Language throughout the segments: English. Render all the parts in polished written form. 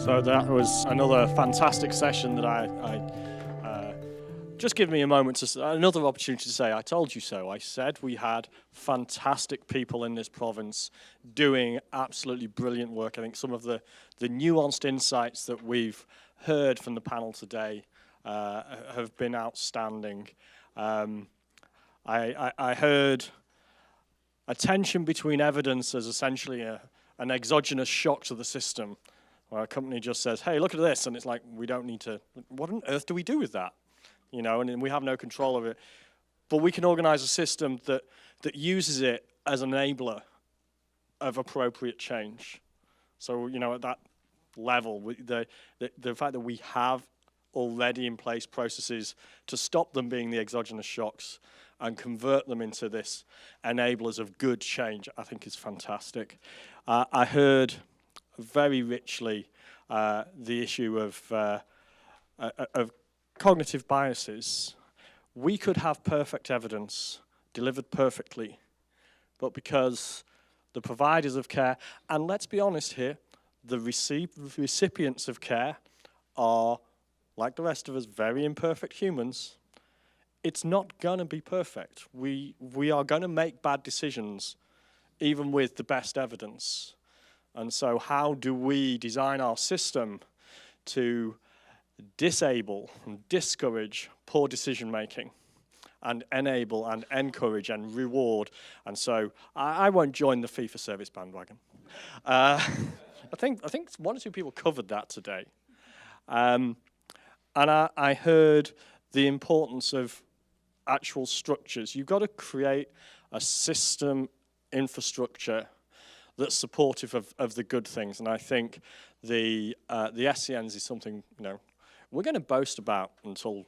So that was another fantastic session that just give me a moment to another opportunity to say I told you so. I said we had fantastic people in this province doing absolutely brilliant work. I think some of the nuanced insights that we've heard from the panel today have been outstanding. I heard a tension between evidence as essentially an exogenous shock to the system, where a company just says, hey, look at this, and it's like, we don't need to, what on earth do we do with that? You know, and we have no control of it. But we can organize a system that uses it as an enabler of appropriate change. So, you know, at that level, the fact that we have already in place processes to stop them being the exogenous shocks and convert them into this enablers of good change, I think is fantastic. I heard very richly the issue of cognitive biases. We could have perfect evidence delivered perfectly, but because the providers of care, and let's be honest here, the recipients of care are, like the rest of us, very imperfect humans. It's not gonna be perfect. We are gonna make bad decisions, even with the best evidence. And so how do we design our system to disable and discourage poor decision making and enable and encourage and reward? And so I won't join the fee-for-service bandwagon. I think one or two people covered that today. And I heard the importance of actual structures. You've got to create a system infrastructure that's supportive of the good things. And I think the SCNs is something, you know, we're going to boast about until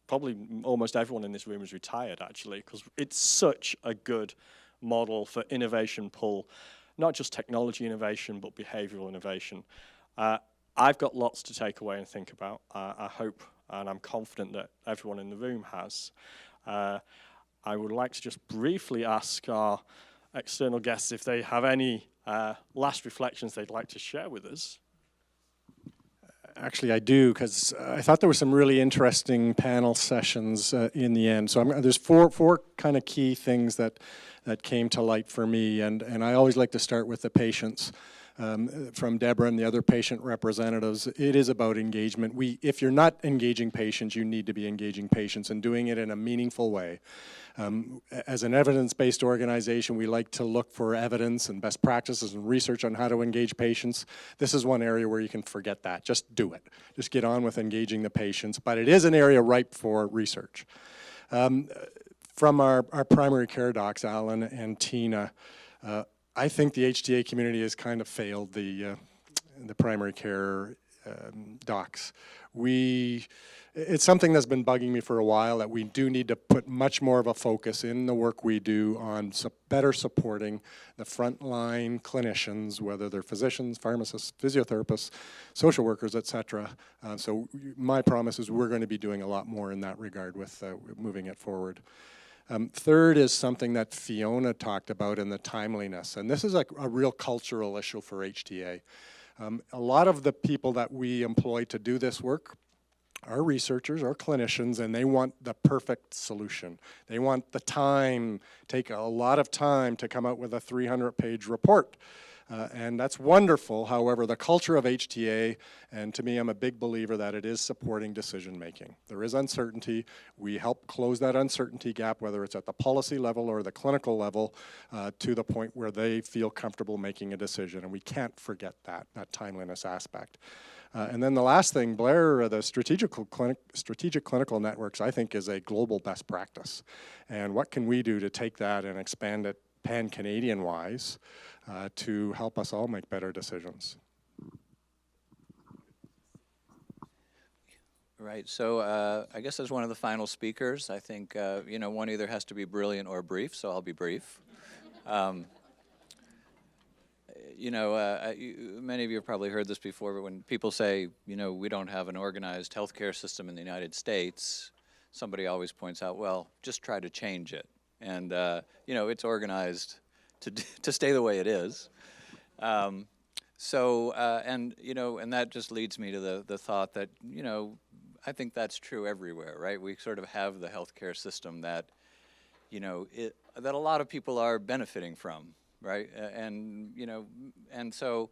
probably almost everyone in this room is retired, actually, because it's such a good model for innovation pull, not just technology innovation, but behavioral innovation. I've got lots to take away and think about. I hope, and I'm confident that everyone in the room has. I would like to just briefly ask our external guests if they have any last reflections they'd like to share with us. Actually, I do, because I thought there were some really interesting panel sessions in the end. So there's four kind of key things that came to light for me, and I always like to start with the patients. From Deborah and the other patient representatives, it is about engagement. If you're not engaging patients, you need to be engaging patients and doing it in a meaningful way. As an evidence-based organization, we like to look for evidence and best practices and research on how to engage patients. This is one area where you can forget that. Just do it. Just get on with engaging the patients. But it is an area ripe for research. From our primary care docs, Alan and Tina, I think the HTA community has kind of failed the primary care docs. It's something that's been bugging me for a while, that we do need to put much more of a focus in the work we do on better supporting the frontline clinicians, whether they're physicians, pharmacists, physiotherapists, social workers, etc. So my promise is we're going to be doing a lot more in that regard with moving it forward. Third is something that Fiona talked about in the timeliness, and this is a real cultural issue for HTA. A lot of the people that we employ to do this work are researchers, are clinicians, and they want the perfect solution. They want the time, take a lot of time to come out with a 300-page report. And that's wonderful. However, the culture of HTA, and to me, I'm a big believer that it is supporting decision making. There is uncertainty. We help close that uncertainty gap, whether it's at the policy level or the clinical level, to the point where they feel comfortable making a decision. And we can't forget that timeliness aspect. And then the last thing, Blair, the strategic clinical networks, I think, is a global best practice. And what can we do to take that and expand it pan-Canadian-wise to help us all make better decisions? Right, so I guess as one of the final speakers, I think, you know, one either has to be brilliant or brief, so I'll be brief. You know, many of you have probably heard this before, but when people say, you know, we don't have an organized healthcare system in the United States, somebody always points out, well, just try to change it. And, you know, it's organized to stay the way it is. So, and and that just leads me to the thought that I think that's true everywhere, right? We sort of have the healthcare system that that a lot of people are benefiting from, right? And so,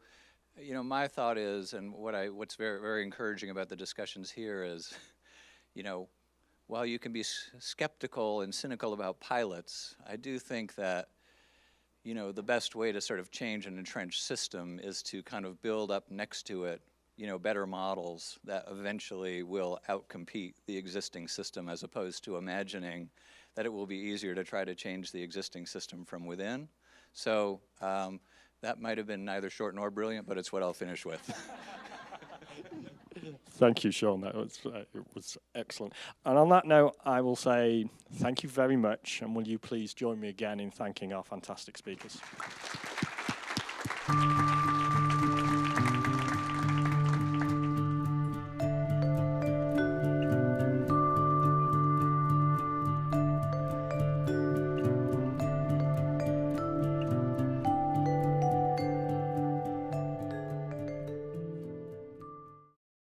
my thought is, and what's very very encouraging about the discussions here is, while you can be skeptical and cynical about pilots, I do think that the best way to sort of change an entrenched system is to kind of build up next to it, better models that eventually will outcompete the existing system, as opposed to imagining that it will be easier to try to change the existing system from within. So that might have been neither short nor brilliant, but it's what I'll finish with. Thank you, Sean. That was it was excellent. And on that note, I will say thank you very much, and will you please join me again in thanking our fantastic speakers.